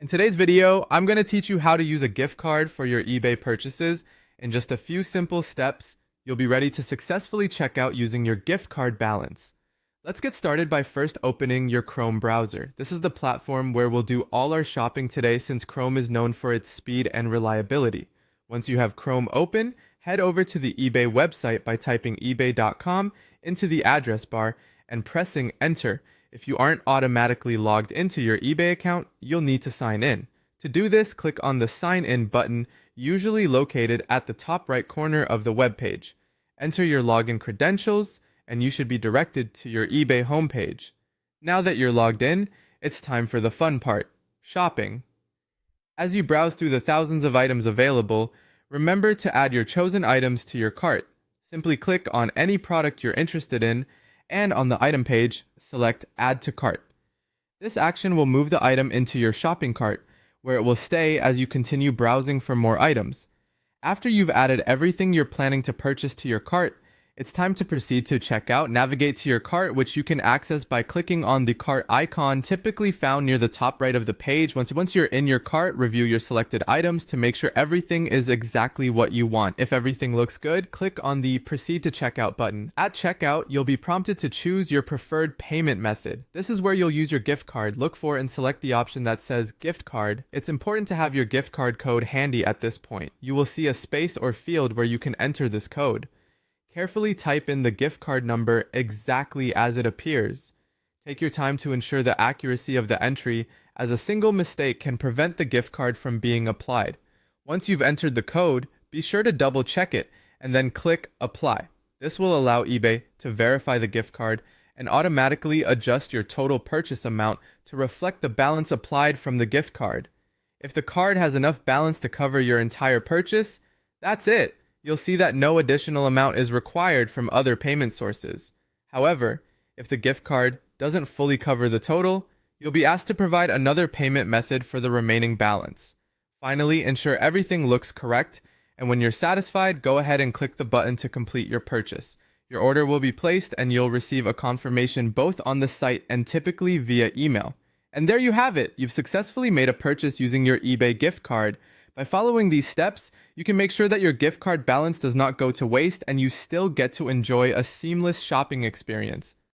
In today's video, I'm going to teach you how to use a gift card for your eBay purchases. In just a few simple steps, you'll be ready to successfully check out using your gift card balance. Let's get started by first opening your Chrome browser. This is the platform where we'll do all our shopping today since Chrome is known for its speed and reliability. Once you have Chrome open, head over to the eBay website by typing ebay.com into the address bar and pressing enter. If you aren't automatically logged into your eBay account, you'll need to sign in. To do this, click on the Sign In button, usually located at the top right corner of the web page. Enter your login credentials, and you should be directed to your eBay homepage. Now that you're logged in, it's time for the fun part, shopping. As you browse through the thousands of items available, remember to add your chosen items to your cart. Simply click on any product you're interested in, and on the item page, select Add to Cart. This action will move the item into your shopping cart, where it will stay as you continue browsing for more items. After you've added everything you're planning to purchase to your cart, it's time to proceed to checkout. Navigate to your cart, which you can access by clicking on the cart icon typically found near the top right of the page. Once you're in your cart, review your selected items to make sure everything is exactly what you want. If everything looks good, click on the Proceed to Checkout button. At checkout, you'll be prompted to choose your preferred payment method. This is where you'll use your gift card. Look for and select the option that says Gift Card. It's important to have your gift card code handy at this point. You will see a space or field where you can enter this code. Carefully type in the gift card number exactly as it appears. Take your time to ensure the accuracy of the entry, as a single mistake can prevent the gift card from being applied. Once you've entered the code, be sure to double check it and then click Apply. This will allow eBay to verify the gift card and automatically adjust your total purchase amount to reflect the balance applied from the gift card. If the card has enough balance to cover your entire purchase, that's it. You'll see that no additional amount is required from other payment sources. However, if the gift card doesn't fully cover the total, you'll be asked to provide another payment method for the remaining balance. Finally, ensure everything looks correct, and when you're satisfied, go ahead and click the button to complete your purchase. Your order will be placed and you'll receive a confirmation both on the site and typically via email. And there you have it! You've successfully made a purchase using your eBay gift card. By following these steps, you can make sure that your gift card balance does not go to waste and you still get to enjoy a seamless shopping experience.